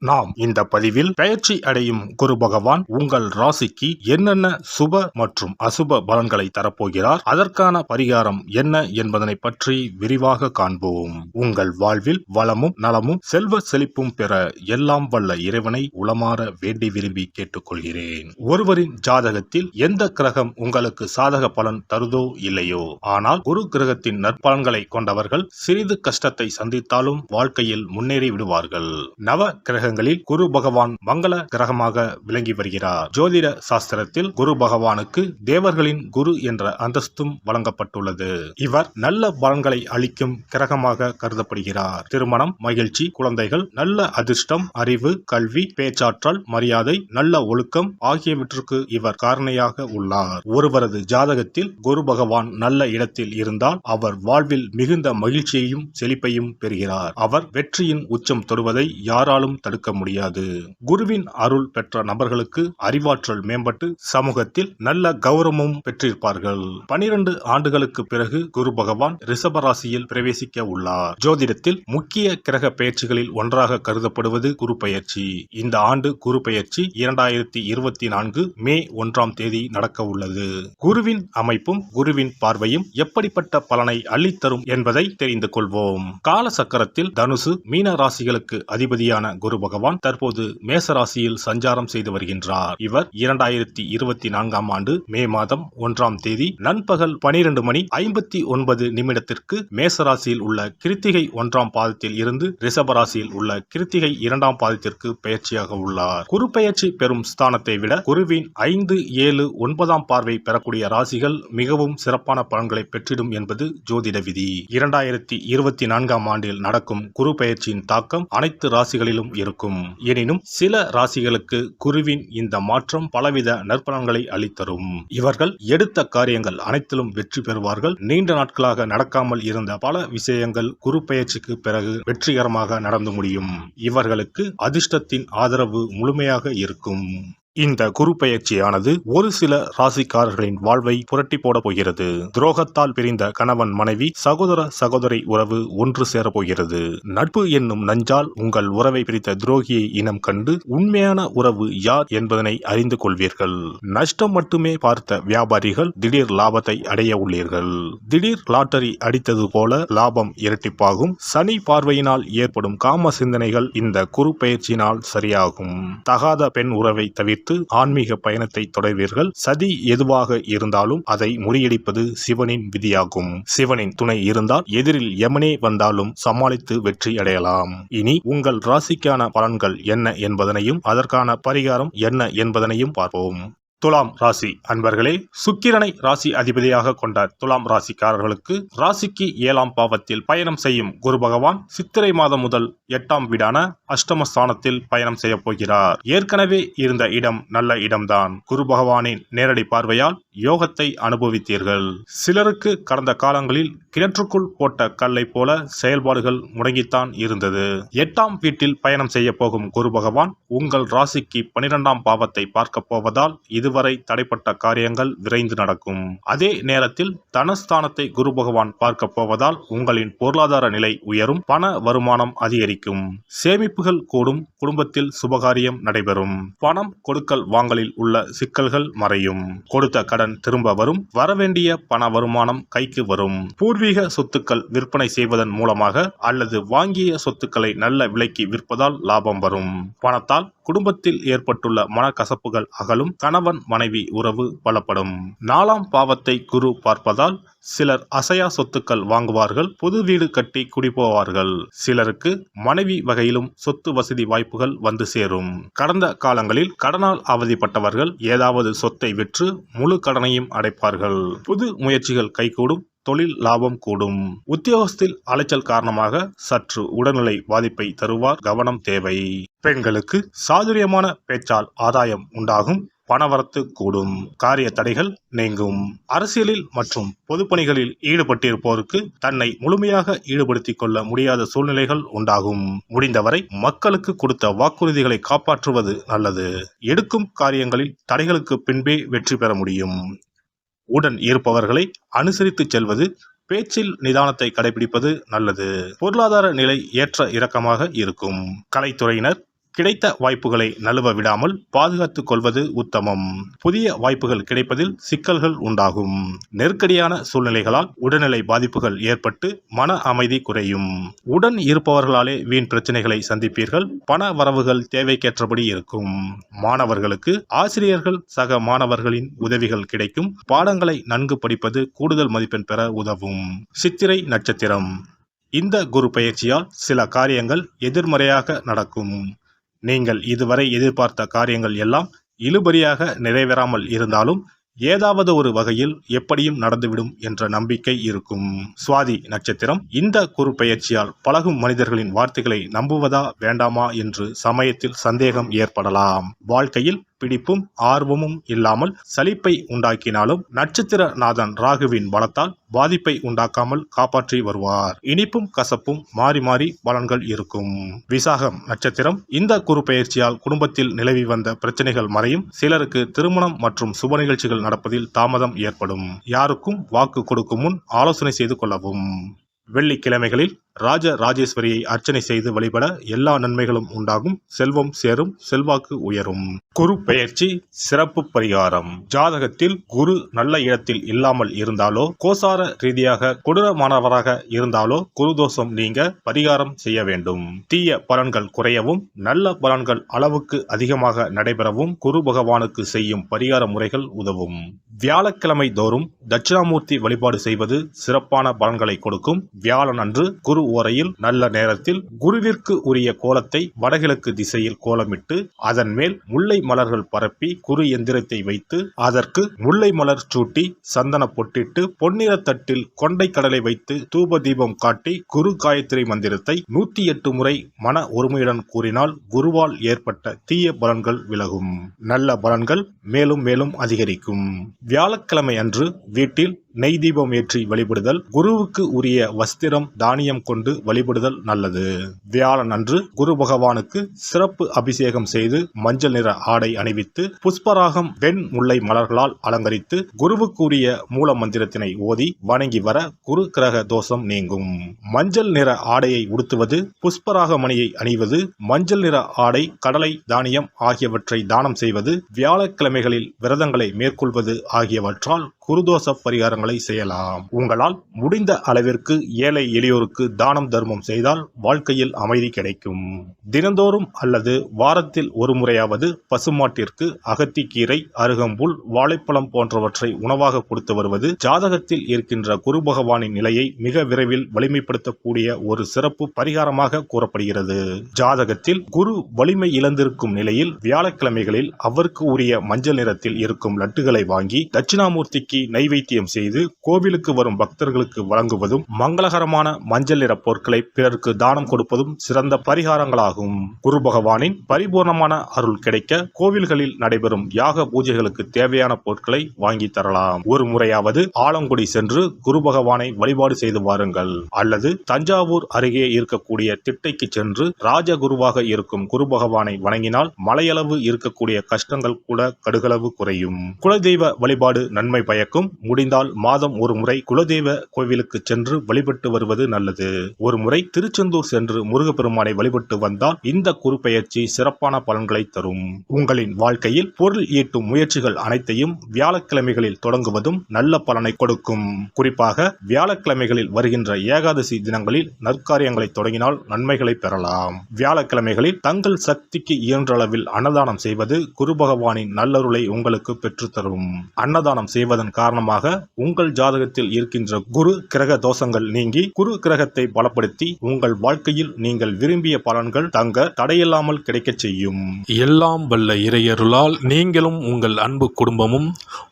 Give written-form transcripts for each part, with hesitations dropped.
நாம் இந்த பதிவில் பெயர்ச்சி அடையும் குரு பகவான் உங்கள் ராசிக்கு என்னென்ன சுப மற்றும் அசுப பலன்களை தரப்போகிறார், அதற்கான பரிகாரம் என்ன என்பதனை பற்றி விரிவாக காண்போம். உங்கள் வாழ்வில் வளமும் நலமும் செல்வ செழிப்பும் பெற எல்லாம் வல்ல இறைவனை உளமாற வேண்டி விரும்பி கேட்டுக்கொள்கிறேன். ஒருவரின் ஜாதகத்தில் எந்த கிரகம் உங்களுக்கு சாதக பலன் தருதோ இல்லையோ, ஆனால் குரு கிரகத்தின் நற்பலன்களை கொண்டவர்கள் சிறிது கஷ்டத்தை சந்தித்தாலும் வாழ்க்கையில் முன்னேறி விடுவார்கள். நவ கிரக குரு பகவான் மங்கள கிரகமாக விளங்கி வருகிறார். ஜோதிட சாஸ்திரத்தில் குரு பகவானுக்கு தேவர்களின் குரு என்ற அந்தஸ்தும் வழங்கப்பட்டுள்ளது. இவர் நல்ல பலன்களை அளிக்கும் கிரகமாக கருதப்படுகிறார். திருமணம், மகிழ்ச்சி, குழந்தைகள், நல்ல அதிர்ஷ்டம், அறிவு, கல்வி, பேச்சாற்றல், மரியாதை, நல்ல ஒழுக்கம் ஆகியவற்றுக்கு இவர் காரணியாக உள்ளார். ஒருவரது ஜாதகத்தில் குரு பகவான் நல்ல இடத்தில் இருந்தால் அவர் வாழ்வில் மிகுந்த மகிழ்ச்சியையும் செழிப்பையும் பெறுகிறார். அவர் வெற்றியின் உச்சம் தொடுவதை யாராலும் தடுக்க முடியாது. குருவின் அருள் பெற்ற நபர்களுக்கு அறிவாற்றல் மேம்பட்டு சமூகத்தில் நல்ல கௌரவமும் பெற்றிருப்பார்கள். 12 ஆண்டுகளுக்கு பிறகு குரு பகவான் ரிஷப ராசியில் பிரவேசிக்க உள்ளார். ஜோதிடத்தில் முக்கிய கிரக பெயர்ச்சிகளில் ஒன்றாக கருதப்படுவது குரு பெயர்ச்சி. இந்த ஆண்டு குரு பெயர்ச்சி 2024 மே 1ஆம் தேதி நடக்க உள்ளது. குருவின் அமைப்பும் குருவின் பார்வையும் எப்படிப்பட்ட பலனை அள்ளித்தரும் என்பதை தெரிந்து கொள்வோம். கால சக்கரத்தில் தனுசு, மீன ராசிகளுக்கு அதிபதியான குரு பகவான் தற்போது மேச ராசியில் சஞ்சாரம் செய்து வருகின்றார். இவர் 2024ஆம் ஆண்டு மே மாதம் 1ஆம் தேதி நண்பகல் 12:59 மேச ராசியில் உள்ள கிருத்திகை 1ஆம் பாதத்தில் இருந்து ரிஷப ராசியில் உள்ள கிருத்திகை 2ஆம் பாதத்திற்கு பெயர்ச்சியாக உள்ளார். குரு பெயர்ச்சி பெறும் ஸ்தானத்தை விட குருவின் 5, 7, 9ஆம் பார்வை பெறக்கூடிய ராசிகள் மிகவும் சிறப்பான பலன்களை பெற்றிடும் என்பது ஜோதிட விதி. 2024ஆம் ஆண்டில் நடக்கும் குரு பெயர்ச்சியின் தாக்கம் அனைத்து ராசிகளிலும் இருக்கும். எனினும் சில ராசிகளுக்கு குருவின் இந்த மாற்றம் பலவித நற்பலன்களை அளித்தரும். இவர்கள் எடுத்த காரியங்கள் அனைத்திலும் வெற்றி பெறுவார்கள். நீண்ட நாட்களாக நடக்காமல் இருந்த பல விஷயங்கள் குரு பெயர்ச்சிக்கு பிறகு வெற்றிகரமாக நடந்து முடியும். இவர்களுக்கு அதிர்ஷ்டத்தின் ஆதரவு முழுமையாக இருக்கும். இந்த குரு பெயர்ச்சியானது ஒரு சில ராசிக்காரர்களின் வாழ்வை புரட்டி போட போகிறது. துரோகத்தால் பிரிந்த கணவன் மனைவி, சகோதர சகோதரி உறவு ஒன்று சேர போகிறது. நட்பு என்னும் நஞ்சால் உங்கள் உறவை பிரித்த துரோகியை இனம் கண்டு உண்மையான உறவு யார் என்பதனை அறிந்து கொள்வீர்கள். நஷ்டம் மட்டுமே பார்த்த வியாபாரிகள் திடீர் லாபத்தை அடைய உள்ளீர்கள். திடீர் லாட்டரி அடித்தது போல லாபம் இரட்டிப்பாகும். சனி பார்வையினால் ஏற்படும் காம சிந்தனைகள் இந்த குரு பெயர்ச்சியினால் சரியாகும். தகாத பெண் உறவை தவிர்த்து ஆன்மீக பயணத்தை தொடர்வீர்கள். சதி எதுவாக இருந்தாலும் அதை முறியடிப்பது சிவனின் விதியாகும். சிவனின் துணை இருந்தால் எதிரில் யமனே வந்தாலும் சமாளித்து வெற்றி அடையலாம். இனி உங்கள் ராசிக்கான பலன்கள் என்ன என்பதனையும் அதற்கான பரிகாரம் என்ன என்பதனையும் பார்ப்போம். துலாம் ராசி அன்பர்களே, சுக்கிரனை ராசி அதிபதியாக கொண்ட துலாம் ராசிக்காரர்களுக்கு ராசிக்கு 7ஆம் பாவத்தில் பயணம் செய்யும் குரு பகவான் சித்திரை மாதம் முதல் 8ஆம் வீடான அஷ்டமஸ்தானத்தில் பயணம் செய்ய போகிறார். ஏற்கனவே இருந்த இடம் நல்ல இடம்தான். குரு பகவானின் நேரடி பார்வையால் யோகத்தை அனுபவித்தீர்கள். சிலருக்கு கடந்த காலங்களில் கிணற்றுக்குள் போட்ட கல்லை போல செயல்பாடுகள் முடங்கித்தான் இருந்தது. 8ஆம் வீட்டில் பயணம் செய்ய போகும் குரு பகவான் உங்கள் ராசிக்கு 12ஆம் பாவத்தை பார்க்க போவதால் இதுவரை தடைப்பட்ட காரியங்கள் விரைந்து நடக்கும். அதே நேரத்தில் தனஸ்தானத்தை குரு பகவான் பார்க்க போவதால் உங்களின் பொருளாதார நிலை உயரும். பண வருமானம் அதிகரிக்கும். சேமிப்புகள் கூடும். குடும்பத்தில் சுபகாரியம் நடைபெறும். பணம் கொடுக்கல் வாங்கலில் உள்ள சிக்கல்கள் மறையும். கொடுத்த கடன் திரும்ப வரும். வரவேண்டிய பண வருமானம் கைக்கு வரும். பூர்வீக சொத்துக்கள் விற்பனை செய்வதன் மூலமாக அல்லது வாங்கிய சொத்துக்களை நல்ல விலைக்கு விற்பதால் லாபம் வரும். பணத்தால் குடும்பத்தில் ஏற்பட்டுள்ள மனக்கசப்புகள் அகலும். கணவன் மனைவி உறவு பலப்படும். 4ஆம் பாவத்தை குரு பார்ப்பதால் சிலர் அசையா சொத்துக்கள் வாங்குவார்கள். புது வீடு கட்டி குடிபோவார்கள். சிலருக்கு மனைவி வகையிலும் சொத்து வசதி வாய்ப்புகள் வந்து சேரும். கடந்த காலங்களில் கடனால் அவதிப்பட்டவர்கள் ஏதாவது சொத்தை விற்று முழு கடனையும் அடைப்பார்கள். புது முயற்சிகள் கைகூடும். தொழில் லாபம் கூடும். உத்தியோகத்தில் அலைச்சல் காரணமாக சற்று உடல்நிலை பாதிப்பை தருவார். கவனம் தேவை. பெண்களுக்கு சாதுரியமான பேச்சால் ஆதாயம் உண்டாகும். பணவரத்து கூடும். காரிய தடைகள் நீங்கும். அரசியலில் மற்றும் பொதுப்பணிகளில் ஈடுபட்டிருப்போருக்கு தன்னை முழுமையாக ஈடுபடுத்திக் கொள்ள முடியாத சூழ்நிலைகள் உண்டாகும். முடிந்தவரை மக்களுக்கு கொடுத்த வாக்குறுதிகளை காப்பாற்றுவது நல்லது. எடுக்கும் காரியங்களில் தடைகளுக்கு பின்பே வெற்றி பெற முடியும். உடன் இருப்பவர்களை அனுசரித்து செல்வது, பேச்சில் நிதானத்தை கடைபிடிப்பது நல்லது. பொருளாதார நிலை ஏற்ற இறக்கமாக இருக்கும். கலைத்துறையினர் கிடைத்த வாய்ப்புகளை நழுவ விடாமல் பாதுகாத்துக் கொள்வது உத்தமம். புதிய வாய்ப்புகள் கிடைப்பதில் சிக்கல்கள் உண்டாகும். நெருக்கடியான சூழ்நிலைகளால் உடல்நிலை பாதிப்புகள் ஏற்பட்டு மன அமைதி குறையும். உடன் இருப்பவர்களாலே வீண் பிரச்சனைகளை சந்திப்பீர்கள். பண வரவுகள் தேவைக்கேற்றபடி இருக்கும். மாணவர்களுக்கு ஆசிரியர்கள் சக மாணவர்களின் உதவிகள் கிடைக்கும். பாடங்களை நன்கு படிப்பது கூடுதல் மதிப்பெண் பெற உதவும். சித்திரை நட்சத்திரம். இந்த குரு பெயர்ச்சியால் சில காரியங்கள் எதிர்மறையாக நடக்கும். நீங்கள் இதுவரை எதிர்பார்த்த காரியங்கள் எல்லாம் இழுபறியாக நிறைவேறாமல் இருந்தாலும் ஏதாவது ஒரு வகையில் எப்படியும் நடந்துவிடும் என்ற நம்பிக்கை இருக்கும். சுவாதி நட்சத்திரம். இந்த குரு பெயர்ச்சியால் பழகும் மனிதர்களின் வார்த்தைகளை நம்புவதா வேண்டாமா என்று சமயத்தில் சந்தேகம் ஏற்படலாம். வாழ்க்கையில் பிடிப்பும் ஆர்வமும் இல்லாமல் சலிப்பை உண்டாக்கினாலும் நட்சத்திர நாதன் ராகுவின் பலத்தால் பாதிப்பை உண்டாக்காமல் காப்பாற்றி வருவார். இனிப்பும் கசப்பும் மாறி மாறி பலன்கள் இருக்கும். விசாகம் நட்சத்திரம். இந்த குரு பெயர்ச்சியால் குடும்பத்தில் நிலவி வந்த பிரச்சனைகள் மறையும். சிலருக்கு திருமணம் மற்றும் சுப நிகழ்ச்சிகள் நடப்பதில் தாமதம் ஏற்படும். யாருக்கும் வாக்கு கொடுக்கும் முன் ஆலோசனை செய்து கொள்ளவும். வெள்ளிக்கிழமைகளில் ராஜ ராஜேஸ்வரியை அர்ச்சனை செய்து வழிபட எல்லா நன்மைகளும் உண்டாகும். செல்வம் சேரும். செல்வாக்கு உயரும். குரு பெயர்ச்சி சிறப்பு பரிகாரம். ஜாதகத்தில் குரு நல்ல இடத்தில் இல்லாமல் இருந்தாலோ கோசார ரீதியாக கொடூரமானவராக இருந்தாலோ குரு தோஷம் நீங்க பரிகாரம் செய்ய வேண்டும். தீய பலன்கள் குறையவும் நல்ல பலன்கள் அளவுக்கு அதிகமாக நடைபெறவும் குரு பகவானுக்கு செய்யும் பரிகார முறைகள் உதவும். வியாழக்கிழமை தோறும் தட்சிணாமூர்த்தி வழிபாடு செய்வது சிறப்பான பலன்களை கொடுக்கும். வியாழன் அன்று குரு ஓரையில் நல்ல நேரத்தில் குருவிற்கு உரிய கோலத்தை வடகிழக்கு திசையில் கோலமிட்டு அதன் மேல் முல்லை மலர்கள் பரப்பி குரு எந்திரத்தை வைத்து அதற்கு முல்லை மலர் சூட்டி சந்தன பொட்டிட்டு பொன்னிற தட்டில் கொண்டை கடலை வைத்து தூப தீபம் காட்டி குரு காயத்ரி மந்திரத்தை 108 முறை மன ஒருமையுடன் கூறினால் குருவால் ஏற்பட்ட தீய பலன்கள் விலகும். நல்ல பலன்கள் மேலும் மேலும் அதிகரிக்கும். வியாழக்கிழமை அன்று வீட்டில் நெய் தீபம் ஏற்றி வழிபடுதல். குருவுக்கு உரிய வஸ்திரம் தானியம் கொண்டு வழிபடுதல் நல்லது. வியாழன் அன்று குரு பகவானுக்கு சிறப்பு அபிஷேகம் செய்து மஞ்சள் நிற ஆடை அணிவித்து புஷ்பராகம் வெண் முல்லை மலர்களால் அலங்கரித்து குருவுக்கு உரிய மூல மந்திரத்தினை ஓதி வணங்கி வர குரு கிரக தோஷம் நீங்கும். மஞ்சள் நிற ஆடையை உடுத்துவது, புஷ்பராக மணியை அணிவது, மஞ்சள் நிற ஆடை, கடலை, தானியம் ஆகியவற்றை தானம் செய்வது, வியாழக்கிழமைகளில் விரதங்களை மேற்கொள்வது ஆகியவற்றால் குருதோஷ பரிகாரங்களை செய்யலாம். உங்களால் முடிந்த அளவிற்கு ஏழை எளியோருக்கு தானம் தர்மம் செய்தால் வாழ்க்கையில் அமைதி கிடைக்கும். தினந்தோறும் அல்லது வாரத்தில் ஒரு முறையாவது பசுமாட்டிற்கு அகத்திக்கீரை, அருகம்புல், வாழைப்பழம் போன்றவற்றை உணவாக கொடுத்து வருவது ஜாதகத்தில் இருக்கின்ற குரு பகவானின் நிலையை மிக விரைவில் வலிமைப்படுத்தக்கூடிய ஒரு சிறப்பு பரிகாரமாக கூறப்படுகிறது. ஜாதகத்தில் குரு வலிமை இழந்திருக்கும் நிலையில் வியாழக்கிழமைகளில் அவருக்கு உரிய மஞ்சள் நிறத்தில் இருக்கும் லட்டுகளை வாங்கி தட்சிணாமூர்த்திக்கு நைவேத்தியம் செய்து கோவிலுக்கு வரும் பக்தர்களுக்கு வழங்குவதும் மங்களகரமான மஞ்சள் நிற பொருட்களை பிறருக்கு தானம் கொடுப்பதும் சிறந்த பரிகாரங்களாகும். குரு பகவானின் பரிபூர்ணமான அருள் கிடைக்க கோவில்களில் நடைபெறும் யாக பூஜைகளுக்கு தேவையான பொருட்களை வாங்கி தரலாம். ஒரு முறையாவது ஆலங்குடி சென்று குரு பகவானை வழிபாடு செய்து வாருங்கள். அல்லது தஞ்சாவூர் அருகே இருக்கக்கூடிய திட்டைக்கு சென்று ராஜகுருவாக இருக்கும் குரு பகவானை வணங்கினால் மலையளவு இருக்கக்கூடிய கஷ்டங்கள் கூட கடுகளவு குறையும். குலதெய்வ வழிபாடு நன்மை பயக்கும். முடிந்தால் மாதம் ஒரு முறை குலதெய்வ கோவிலுக்கு சென்று வழிபட்டு வருவது நல்லது. ஒரு முறை திருச்செந்தூர் சென்று முருகப்பெருமானை வழிபட்டு வந்தால் இந்த குரு பெயர்ச்சி சிறப்பான பலன்களை தரும். உங்களின் வாழ்க்கையில் பொருள் ஈட்டும் முயற்சிகள் அனைத்தையும் வியாழக்கிழமைகளில் தொடங்குவதும் நல்ல பலனை கொடுக்கும். குறிப்பாக வியாழக்கிழமைகளில் வருகின்ற ஏகாதசி தினங்களில் நற்காரியங்களை தொடங்கினால் நன்மைகளை பெறலாம். வியாழக்கிழமைகளில் தங்கள் சக்திக்கு இயன்ற அளவில் அன்னதானம் செய்வது குரு பகவானின் நல்லருளை உங்களுக்கு பெற்றுத்தரும். அன்னதானம் செய்வதன் காரணமாக உங்கள் ஜாதகத்தில் இருக்கின்ற குரு கிரக தோஷங்கள் நீங்கி குரு கிரகத்தை பலப்படுத்தி உங்கள் வாழ்க்கையில் நீங்கள் விரும்பிய பலன்கள் தங்க தடையில்லாமல் கிடைக்கச் செய்யும். எல்லாம் வல்ல இறையருளால் நீங்களும் உங்கள் அன்பு குடும்பமும்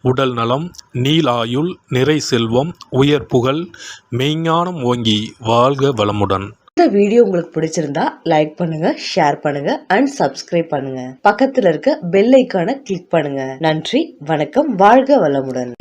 உடல் நலம், நீலாயுள், நிறை செல்வம், உயர் புகழ், மெய்ஞானம் ஓங்கி வாழ்க வளமுடன். இந்த வீடியோ உங்களுக்கு பிடிச்சிருந்தா லைக் பண்ணுங்க, ஷேர் பண்ணுங்க அண்ட் சப்ஸ்கிரைப் பண்ணுங்க. பக்கத்துல இருக்க பெல் ஐகானை கிளிக் பண்ணுங்க. நன்றி, வணக்கம், வாழ்க வளமுடன்.